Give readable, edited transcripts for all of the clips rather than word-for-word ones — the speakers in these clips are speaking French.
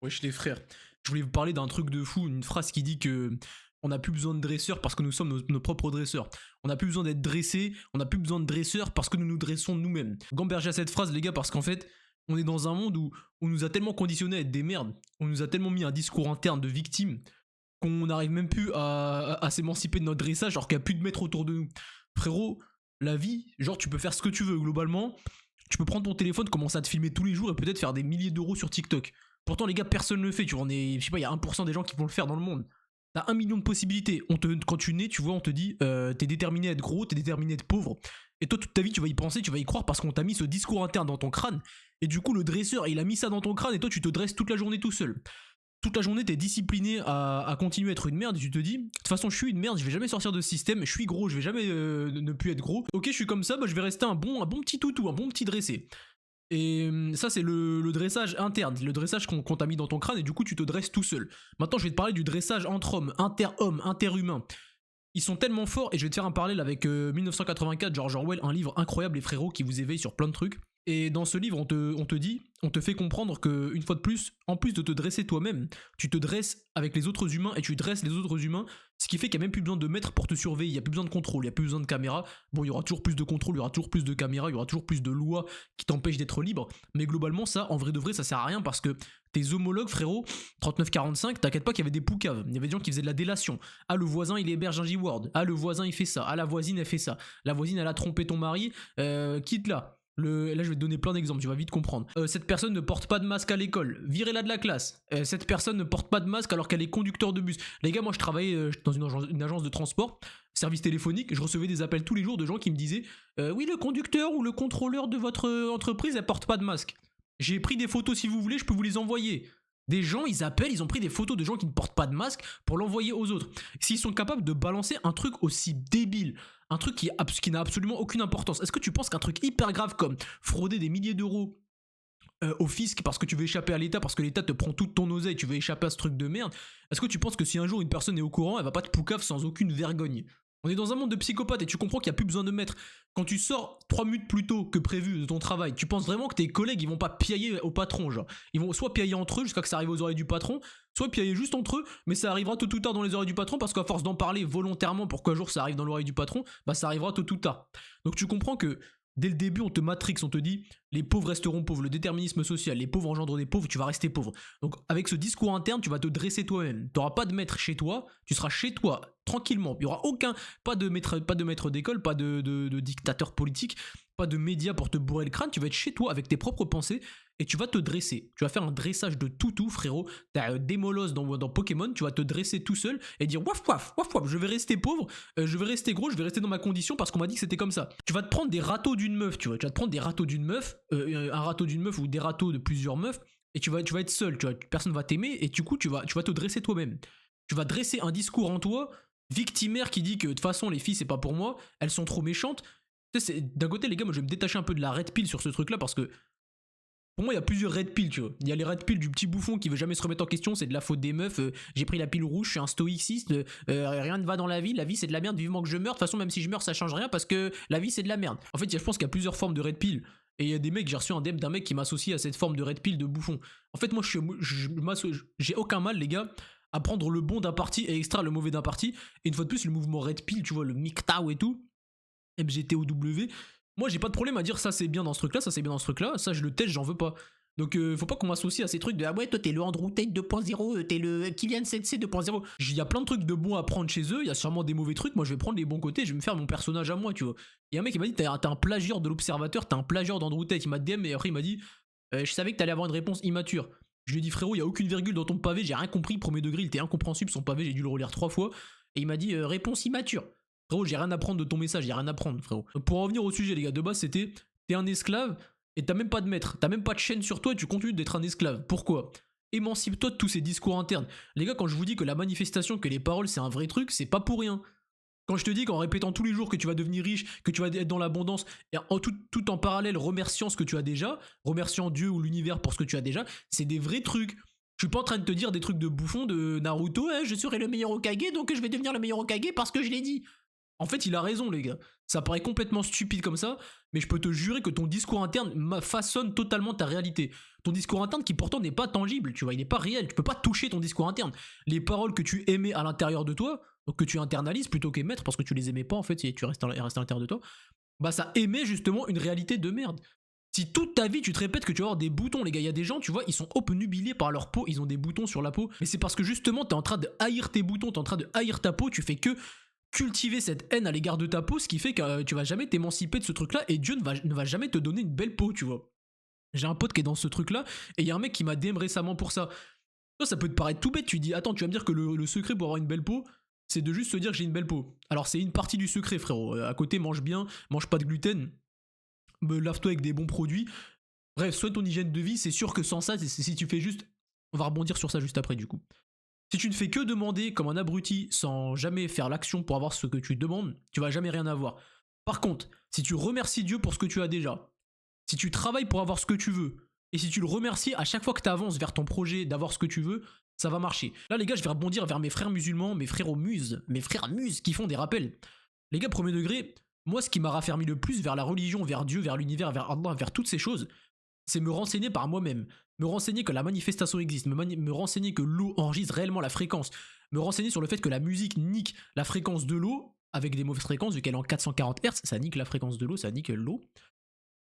Wesh les frères, je voulais vous parler d'un truc de fou, une phrase qui dit que on n'a plus besoin de dresseurs parce que nous sommes nos propres dresseurs. On n'a plus besoin d'être dressés, on n'a plus besoin de dresseurs parce que nous nous dressons nous-mêmes. Gamberger à cette phrase les gars parce qu'en fait, on est dans un monde où on nous a tellement conditionnés à être des merdes, on nous a tellement mis un discours interne de victime qu'on n'arrive même plus à s'émanciper de notre dressage alors qu'il n'y a plus de maîtres autour de nous. Frérot, la vie, genre tu peux faire ce que tu veux globalement, tu peux prendre ton téléphone, commencer à te filmer tous les jours et peut-être faire des milliers d'euros sur TikTok. Pourtant, les gars, personne ne le fait. Tu vois, je sais pas, il y a 1% des gens qui vont le faire dans le monde. T'as 1 million de possibilités. Quand tu nais, tu vois, on te dit, t'es déterminé à être gros, t'es déterminé à être pauvre. Et toi, toute ta vie, tu vas y penser, tu vas y croire parce qu'on t'a mis ce discours interne dans ton crâne. Et du coup, le dresseur, il a mis ça dans ton crâne et toi, tu te dresses toute la journée tout seul. Toute la journée, t'es discipliné à continuer à être une merde et tu te dis, de toute façon, je suis une merde, je vais jamais sortir de ce système, je suis gros, je vais jamais ne plus être gros. Ok, je suis comme ça, bah, je vais rester un bon petit toutou, un bon petit dressé. Et ça, c'est le dressage interne, le dressage qu'on t'a mis dans ton crâne, et du coup, tu te dresses tout seul. Maintenant, je vais te parler du dressage entre hommes, interhumains. Ils sont tellement forts, et je vais te faire un parallèle avec 1984, George Orwell, un livre incroyable, les frérots, qui vous éveille sur plein de trucs. Et dans ce livre, on te dit, on te fait comprendre que, une fois de plus, en plus de te dresser toi-même, tu te dresses avec les autres humains et tu dresses les autres humains, ce qui fait qu'il n'y a même plus besoin de maîtres pour te surveiller, il n'y a plus besoin de contrôle, il n'y a plus besoin de caméras. Bon, il y aura toujours plus de contrôle, il y aura toujours plus de caméras, il y aura toujours plus de lois qui t'empêchent d'être libre, mais globalement, ça, en vrai de vrai, ça sert à rien parce que tes homologues, frérot, 39-45, t'inquiète pas qu'il y avait des poucaves, il y avait des gens qui faisaient de la délation. Ah, le voisin, il héberge un J-word. Ah, le voisin, il fait ça. Ah, la voisine, elle fait ça. La voisine, elle a trompé ton mari, quitte là. Là, je vais te donner plein d'exemples, tu vas vite comprendre. Cette personne ne porte pas de masque à l'école, virez-la de la classe. Cette personne ne porte pas de masque alors qu'elle est conducteur de bus. Les gars, moi je travaillais dans une agence de transport, service téléphonique, je recevais des appels tous les jours de gens qui me disaient oui, le conducteur ou le contrôleur de votre entreprise, elle porte pas de masque. J'ai pris des photos si vous voulez, je peux vous les envoyer. Des gens, ils appellent, ils ont pris des photos de gens qui ne portent pas de masque pour l'envoyer aux autres. S'ils sont capables de balancer un truc aussi débile, un truc qui n'a absolument aucune importance, est-ce que tu penses qu'un truc hyper grave comme frauder des milliers d'euros au fisc parce que tu veux échapper à l'État, parce que l'État te prend toute ton oseille, tu veux échapper à ce truc de merde, est-ce que tu penses que si un jour une personne est au courant, elle va pas te poucave sans aucune vergogne? On est dans un monde de psychopathes et tu comprends qu'il n'y a plus besoin de maître. Quand tu sors 3 minutes plus tôt que prévu de ton travail, tu penses vraiment que tes collègues ils vont pas piailler au patron, genre. Ils vont soit piailler entre eux jusqu'à que ça arrive aux oreilles du patron, soit piailler juste entre eux, mais ça arrivera tôt ou tard dans les oreilles du patron parce qu'à force d'en parler volontairement pour qu'un jour ça arrive dans l'oreille du patron, bah ça arrivera tôt ou tard. Donc tu comprends que dès le début, on te matrix, on te dit les pauvres resteront pauvres, le déterminisme social, les pauvres engendrent des pauvres, tu vas rester pauvre. Donc avec ce discours interne, tu vas te dresser toi-même. Tu n'auras pas de maître chez toi, tu seras chez toi tranquillement. Il n'y aura pas de maître d'école, pas de dictateur politique, pas de médias pour te bourrer le crâne. Tu vas être chez toi avec tes propres pensées et tu vas te dresser. Tu vas faire un dressage de toutou, frérot. T'as des molosses dans Pokémon, tu vas te dresser tout seul et dire waf waf, waf waf, je vais rester pauvre, je vais rester gros, je vais rester dans ma condition parce qu'on m'a dit que c'était comme ça. Tu vas te prendre des râteaux d'une meuf, tu vois. Tu vas te prendre des râteaux d'une meuf, un râteau d'une meuf ou des râteaux de plusieurs meufs et tu vas être seul, tu vois. Personne va t'aimer et du coup, tu vas te dresser toi-même. Tu vas dresser un discours en toi victimaire qui dit que de toute façon les filles c'est pas pour moi, elles sont trop méchantes. D'un côté les gars, moi je vais me détacher un peu de la red pill sur ce truc là parce que pour moi il y a plusieurs red pills, tu vois. Il y a les red pills du petit bouffon qui veut jamais se remettre en question, c'est de la faute des meufs, j'ai pris la pile rouge, je suis un stoïciste, rien ne va dans la vie c'est de la merde, vivement que je meure, de toute façon même si je meurs ça change rien parce que la vie c'est de la merde. En fait je pense qu'il y a plusieurs formes de red pill. Et il y a des mecs, j'ai reçu un DM d'un mec qui m'associe à cette forme de red pill de bouffon. En fait, moi, j'ai aucun mal, les gars, à prendre le bon d'un parti et extraire le mauvais d'un parti. Et une fois de plus, le mouvement red pill, tu vois, le MGTOW et tout, MGTOW, moi, j'ai pas de problème à dire ça c'est bien dans ce truc-là, ça c'est bien dans ce truc-là, ça je le teste, j'en veux pas. Donc faut pas qu'on m'associe à ces trucs de ah ouais toi t'es le Andrew Tate 2.0, t'es le Kylian Sensei 2.0. Il y a plein de trucs de bons à prendre chez eux, il y a sûrement des mauvais trucs, moi je vais prendre les bons côtés, je vais me faire mon personnage à moi, tu vois. Et un mec il m'a dit t'as un plagieur de l'observateur, t'as un plagieur d'Andrew Tate, il m'a DM et après il m'a dit je savais que t'allais avoir une réponse immature. Je lui ai dit frérot il y a aucune virgule dans ton pavé, j'ai rien compris, premier degré il était incompréhensible son pavé, j'ai dû le relire 3 fois. Et il m'a dit réponse immature. Frérot, j'ai rien à prendre de ton message, j'ai rien à prendre, frérot. Pour en revenir au sujet, les gars, de base, c'était t'es un esclave et t'as même pas de maître, t'as même pas de chaîne sur toi et tu continues d'être un esclave. Pourquoi? Émancipe-toi de tous ces discours internes. Les gars, quand je vous dis que la manifestation, que les paroles, c'est un vrai truc, c'est pas pour rien. Quand je te dis qu'en répétant tous les jours que tu vas devenir riche, que tu vas être dans l'abondance, et tout en parallèle remerciant ce que tu as déjà, remerciant Dieu ou l'univers pour ce que tu as déjà, c'est des vrais trucs. Je suis pas en train de te dire des trucs de bouffon de Naruto, je serai le meilleur Hokage donc je vais devenir le meilleur Hokage parce que je l'ai dit. En fait, il a raison, les gars. Ça paraît complètement stupide comme ça, mais je peux te jurer que ton discours interne façonne totalement ta réalité. Ton discours interne qui pourtant n'est pas tangible, tu vois, il n'est pas réel. Tu peux pas toucher ton discours interne. Les paroles que tu émets à l'intérieur de toi, donc que tu internalises plutôt qu'émettre, parce que tu les aimais pas en fait, et tu restes à l'intérieur de toi, bah ça émet justement une réalité de merde. Si toute ta vie tu te répètes que tu vas avoir des boutons, les gars, il y a des gens, tu vois, ils sont obnubilés par leur peau, ils ont des boutons sur la peau, mais c'est parce que justement t'es en train de haïr tes boutons, t'es en train de haïr ta peau, tu fais que cultiver cette haine à l'égard de ta peau, ce qui fait que tu vas jamais t'émanciper de ce truc-là et Dieu ne va jamais te donner une belle peau, tu vois. J'ai un pote qui est dans ce truc-là et il y a un mec qui m'a DM récemment pour ça. Toi, ça peut te paraître tout bête, tu dis, attends, tu vas me dire que le secret pour avoir une belle peau, c'est de juste se dire que j'ai une belle peau. Alors, c'est une partie du secret, frérot. À côté, mange bien, mange pas de gluten, lave-toi avec des bons produits. Bref, soigne ton hygiène de vie, c'est sûr que sans ça, si tu fais juste. On va rebondir sur ça juste après, du coup. Si tu ne fais que demander comme un abruti sans jamais faire l'action pour avoir ce que tu demandes, tu vas jamais rien avoir. Par contre, si tu remercies Dieu pour ce que tu as déjà, si tu travailles pour avoir ce que tu veux, et si tu le remercies à chaque fois que tu avances vers ton projet d'avoir ce que tu veux, ça va marcher. Là, les gars, je vais rebondir vers mes frères musulmans, mes frères muses qui font des rappels. Les gars, premier degré, moi, ce qui m'a raffermi le plus vers la religion, vers Dieu, vers l'univers, vers Allah, vers toutes ces choses, c'est me renseigner par moi-même, me renseigner que la manifestation existe, me renseigner que l'eau enregistre réellement la fréquence, me renseigner sur le fait que la musique nique la fréquence de l'eau, avec des mauvaises fréquences, vu qu'elle est en 440 Hz, ça nique la fréquence de l'eau, ça nique l'eau.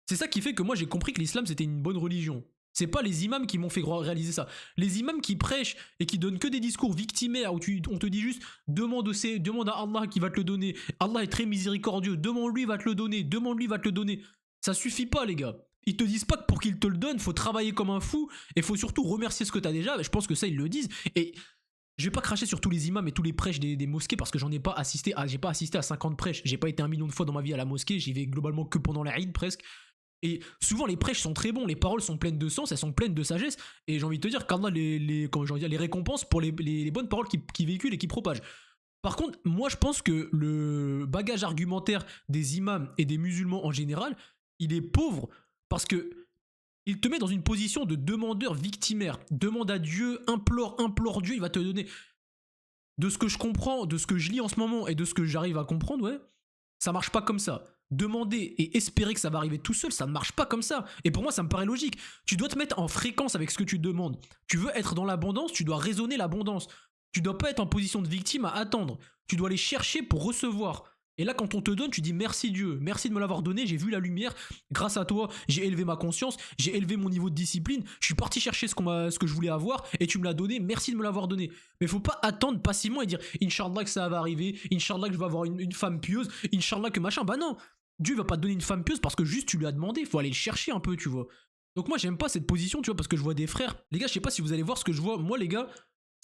C'est ça qui fait que moi j'ai compris que l'islam c'était une bonne religion. C'est pas les imams qui m'ont fait réaliser ça. Les imams qui prêchent et qui donnent que des discours victimaires où on te dit juste demande à Allah qui va te le donner. Allah est très miséricordieux, demande-lui, il va te le donner, demande-lui, il va te le donner. Ça suffit pas, les gars. Ils te disent pas que pour qu'il te le donne, faut travailler comme un fou et faut surtout remercier ce que t'as déjà. Je pense que ça, ils le disent. Et je vais pas cracher sur tous les imams et tous les prêches des mosquées parce que j'en ai pas assisté à, j'ai pas assisté à 50 prêches. J'ai pas été 1 million de fois dans ma vie à la mosquée. J'y vais globalement que pendant la Eid presque. Et souvent les prêches sont très bons, les paroles sont pleines de sens, elles sont pleines de sagesse. Et j'ai envie de te dire qu'Allah les récompense pour les bonnes paroles qui véhiculent et qui propagent. Par contre, moi je pense que le bagage argumentaire des imams et des musulmans en général, il est pauvre parce que il te met dans une position de demandeur victimaire. Demande à Dieu, implore Dieu, il va te donner. De ce que je comprends, de ce que je lis en ce moment et de ce que j'arrive à comprendre, ouais, ça marche pas comme ça. Demander et espérer que ça va arriver tout seul, ça ne marche pas comme ça. Et pour moi, ça me paraît logique. Tu dois te mettre en fréquence avec ce que tu demandes. Tu veux être dans l'abondance, tu dois raisonner l'abondance. Tu dois pas être en position de victime à attendre. Tu dois aller chercher pour recevoir. Et là, quand on te donne, tu dis merci Dieu, merci de me l'avoir donné, j'ai vu la lumière, grâce à toi, j'ai élevé ma conscience, j'ai élevé mon niveau de discipline, je suis parti chercher ce que je voulais avoir et tu me l'as donné, merci de me l'avoir donné. Mais faut pas attendre passivement et dire Inch'Allah que ça va arriver, Inch'Allah que je vais avoir une femme pieuse, Inch'Allah que machin. Bah non, Dieu va pas te donner une femme pieuse parce que juste tu lui as demandé, faut aller le chercher un peu, tu vois. Donc moi j'aime pas cette position, tu vois, parce que je vois des frères. Les gars, je sais pas si vous allez voir ce que je vois. Moi les gars,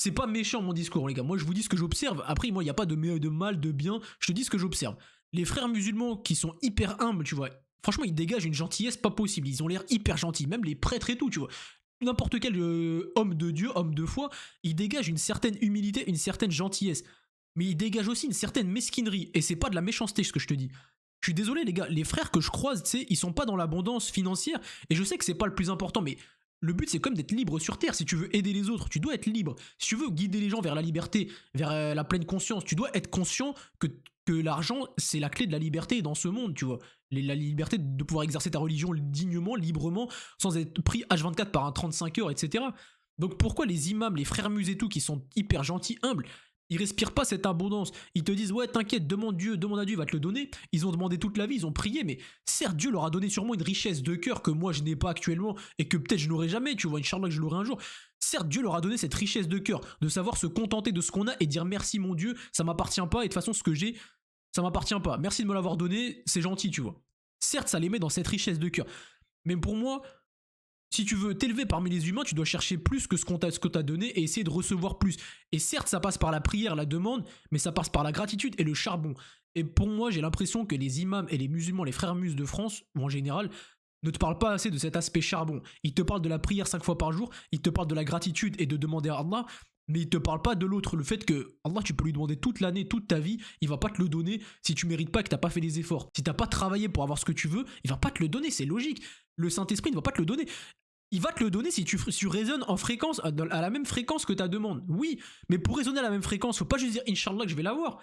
c'est pas méchant mon discours, les gars. Moi, je vous dis ce que j'observe. Après, moi, il n'y a pas de mal, de bien. Je te dis ce que j'observe. Les frères musulmans qui sont hyper humbles, tu vois, franchement, ils dégagent une gentillesse pas possible. Ils ont l'air hyper gentils. Même les prêtres et tout, tu vois. N'importe quel homme de Dieu, homme de foi, ils dégagent une certaine humilité, une certaine gentillesse. Mais ils dégagent aussi une certaine mesquinerie. Et c'est pas de la méchanceté, ce que je te dis. Je suis désolé, les gars. Les frères que je croise, tu sais, ils sont pas dans l'abondance financière. Et je sais que c'est pas le plus important, mais le but, c'est quand même d'être libre sur Terre. Si tu veux aider les autres, tu dois être libre. Si tu veux guider les gens vers la liberté, vers la pleine conscience, tu dois être conscient que l'argent, c'est la clé de la liberté dans ce monde, tu vois. La liberté de pouvoir exercer ta religion dignement, librement, sans être pris H24 par un 35 heures, etc. Donc pourquoi les imams, les frères mus et tout, qui sont hyper gentils, humbles, ils respirent pas cette abondance. Ils te disent, ouais, t'inquiète, demande à Dieu, il va te le donner. Ils ont demandé toute la vie, ils ont prié, mais certes, Dieu leur a donné sûrement une richesse de cœur que moi je n'ai pas actuellement et que peut-être je n'aurai jamais, tu vois, Inch'Allah que je l'aurai un jour. Certes, Dieu leur a donné cette richesse de cœur, de savoir se contenter de ce qu'on a et dire merci mon Dieu, ça m'appartient pas et de toute façon, ce que j'ai, ça m'appartient pas. Merci de me l'avoir donné, c'est gentil, tu vois. Certes, ça les met dans cette richesse de cœur. Mais pour moi, si tu veux t'élever parmi les humains, tu dois chercher plus que ce que t'as donné et essayer de recevoir plus. Et certes, ça passe par la prière, la demande, mais ça passe par la gratitude et le charbon. Et pour moi, j'ai l'impression que les imams et les musulmans, les frères mus de France, ou en général, ne te parlent pas assez de cet aspect charbon. Ils te parlent de la prière 5 fois par jour, ils te parlent de la gratitude et de demander à Allah, mais ils te parlent pas de l'autre, le fait que Allah, tu peux lui demander toute l'année, toute ta vie, il va pas te le donner si tu mérites pas et que t'as pas fait les efforts. Si t'as pas travaillé pour avoir ce que tu veux, il va pas te le donner, c'est logique. Le Saint-Esprit ne va pas te le donner. Il va te le donner si tu résonnes en fréquence, à la même fréquence que ta demande. Oui, mais pour résonner à la même fréquence, faut pas juste dire Inch'Allah que je vais l'avoir.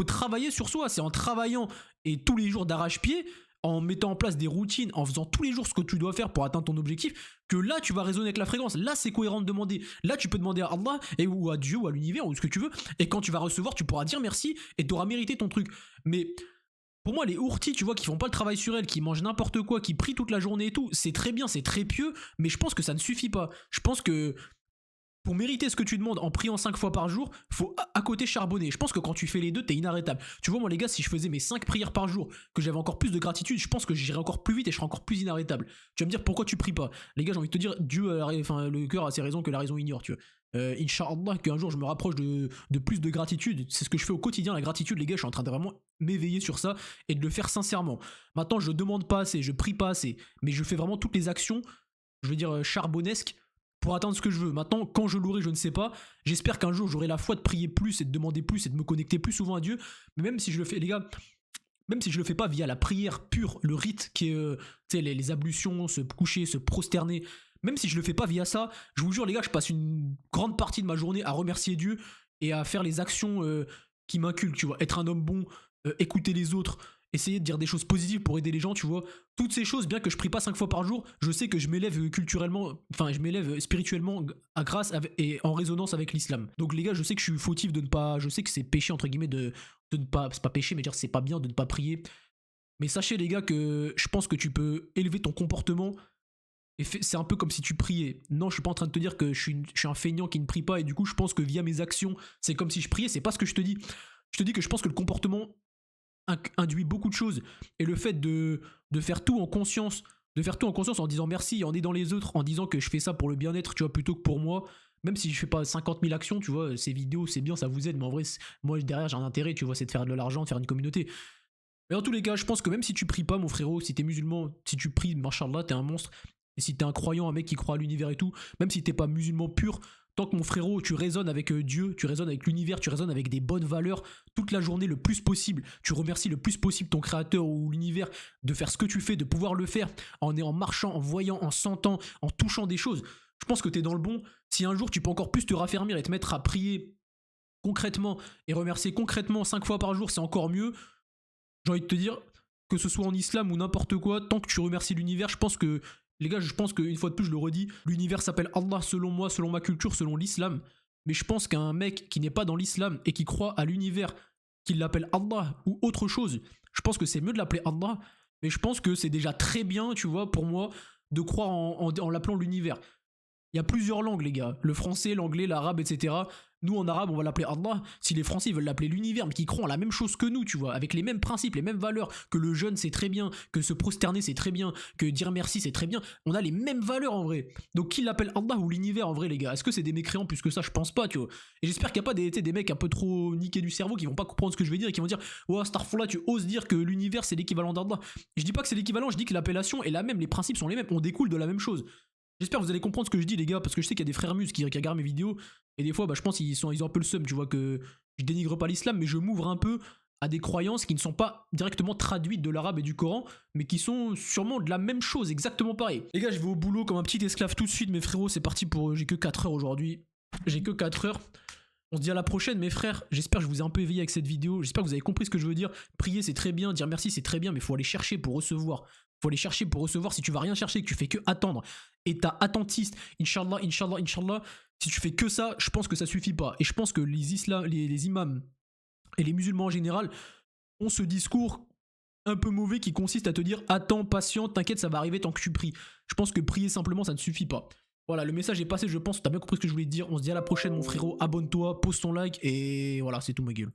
faut travailler sur soi. C'est en travaillant et tous les jours d'arrache-pied, en mettant en place des routines, en faisant tous les jours ce que tu dois faire pour atteindre ton objectif, que là tu vas résonner avec la fréquence. Là c'est cohérent de demander. Là tu peux demander à Allah ou à Dieu ou à l'univers ou ce que tu veux. Et quand tu vas recevoir, tu pourras dire merci et tu auras mérité ton truc. Mais pour moi, les ourtis, tu vois, qui font pas le travail sur elles, qui mangent n'importe quoi, qui prient toute la journée et tout, c'est très bien, c'est très pieux, mais je pense que ça ne suffit pas. Je pense que pour mériter ce que tu demandes en priant 5 fois par jour, faut à côté charbonner. Je pense que quand tu fais les deux, t'es inarrêtable. Tu vois, moi les gars, si je faisais mes 5 prières par jour, que j'avais encore plus de gratitude, je pense que j'irais encore plus vite et je serais encore plus inarrêtable. Tu vas me dire pourquoi tu pries pas. Les gars, j'ai envie de te dire, Dieu, enfin, le cœur a ses raisons que la raison ignore, tu vois. Inch'Allah, qu'un jour je me rapproche de plus de gratitude. C'est ce que je fais au quotidien, la gratitude, les gars, je suis en train de vraiment m'éveiller sur ça et de le faire sincèrement. Maintenant, je demande pas assez, je prie pas assez, mais je fais vraiment toutes les actions, je veux dire, charbonnesques pour atteindre ce que je veux. Maintenant, quand je l'aurai, je ne sais pas. J'espère qu'un jour, j'aurai la foi de prier plus et de demander plus et de me connecter plus souvent à Dieu. Mais même si je le fais, les gars, même si je le fais pas via la prière pure, le rite qui est, tu sais, les ablutions, se coucher, se prosterner, même si je le fais pas via ça, je vous jure, les gars, je passe une grande partie de ma journée à remercier Dieu et à faire les actions qui m'inculquent, tu vois. Être un homme bon, écouter les autres, essayer de dire des choses positives pour aider les gens, tu vois. Toutes ces choses, bien que je prie pas 5 fois par jour, je sais que je m'élève culturellement, enfin je m'élève spirituellement à grâce et en résonance avec l'islam. Donc les gars, je sais que je suis fautif de ne pas, je sais que c'est péché entre guillemets de ne pas, c'est pas péché mais dire c'est pas bien de ne pas prier. Mais sachez les gars que je pense que tu peux élever ton comportement et c'est un peu comme si tu priais. Non, je suis pas en train de te dire que je suis un feignant qui ne prie pas et du coup je pense que via mes actions, c'est comme si je priais, c'est pas ce que je te dis. Je te dis que je pense que le comportement induit beaucoup de choses et le fait de faire tout en conscience, en disant merci, en aidant les autres, en disant que je fais ça pour le bien-être, tu vois, plutôt que pour moi, même si je fais pas 50 000 actions, tu vois, ces vidéos c'est bien, ça vous aide, mais en vrai moi derrière j'ai un intérêt, tu vois, c'est de faire de l'argent, de faire une communauté. Mais en tous les cas, je pense que même si tu pries pas, mon frérot, si t'es musulman, si tu pries, machallah, t'es un monstre. Et si t'es un croyant, un mec qui croit à l'univers et tout, même si t'es pas musulman pur, tant que mon frérot, tu résonnes avec Dieu, tu résonnes avec l'univers, tu résonnes avec des bonnes valeurs toute la journée le plus possible, tu remercies le plus possible ton créateur ou l'univers de faire ce que tu fais, de pouvoir le faire en marchant, en voyant, en sentant, en touchant des choses. Je pense que t'es dans le bon. Si un jour tu peux encore plus te raffermir et te mettre à prier concrètement et remercier concrètement 5 fois par jour, c'est encore mieux. J'ai envie de te dire, que ce soit en islam ou n'importe quoi, tant que tu remercies l'univers, je pense que, les gars, je pense qu'une fois de plus, je le redis, l'univers s'appelle Allah selon moi, selon ma culture, selon l'islam. Mais je pense qu'un mec qui n'est pas dans l'islam et qui croit à l'univers, qu'il l'appelle Allah ou autre chose, je pense que c'est mieux de l'appeler Allah, mais je pense que c'est déjà très bien, tu vois, pour moi, de croire en l'appelant l'univers. Il y a plusieurs langues, les gars. Le français, l'anglais, l'arabe, etc. Nous, en arabe, on va l'appeler Allah. Si les Français veulent l'appeler l'univers, mais qui croient en la même chose que nous, tu vois, avec les mêmes principes, les mêmes valeurs, que le jeûne, c'est très bien, que se prosterner, c'est très bien, que dire merci, c'est très bien. On a les mêmes valeurs, en vrai. Donc, qui l'appelle Allah ou l'univers, en vrai, les gars? Est-ce que c'est des mécréants plus que ça? Je pense pas, tu vois. Et j'espère qu'il n'y a pas des mecs un peu trop niqués du cerveau qui vont pas comprendre ce que je vais dire et qui vont dire, ouais, Starfall, tu oses dire que l'univers, c'est l'équivalent d'Allah. Je dis pas que c'est l'équivalent, je dis que l'appellation est la même, les principes sont les mêmes, on découle de la même chose. J'espère que vous allez comprendre ce que je dis, les gars, parce que je sais qu'il y a des frères mus qui regardent mes vidéos, et des fois, bah, je pense qu'ils ont un peu le seum, tu vois, que je dénigre pas l'islam, mais je m'ouvre un peu à des croyances qui ne sont pas directement traduites de l'arabe et du Coran, mais qui sont sûrement de la même chose, exactement pareil. Les gars, je vais au boulot comme un petit esclave tout de suite, mes frérots, c'est parti pour... J'ai que 4 heures aujourd'hui. J'ai que 4 heures. On se dit à la prochaine, mes frères. J'espère que je vous ai un peu éveillé avec cette vidéo. J'espère que vous avez compris ce que je veux dire. Prier, c'est très bien. Dire merci, c'est très bien, mais il faut aller chercher pour recevoir. Faut aller chercher pour recevoir. Si tu vas rien chercher, que tu fais que attendre, et t'as attentiste, Inch'Allah, Inch'Allah, Inch'Allah, si tu fais que ça, je pense que ça suffit pas. Et je pense que les imams et les musulmans en général ont ce discours un peu mauvais qui consiste à te dire attends, patient, t'inquiète, ça va arriver tant que tu pries. Je pense que prier simplement, ça ne suffit pas. Voilà, le message est passé, je pense, t'as bien compris ce que je voulais te dire. On se dit à la prochaine, mon frérot, abonne-toi, pose ton like, et voilà, c'est tout ma gueule.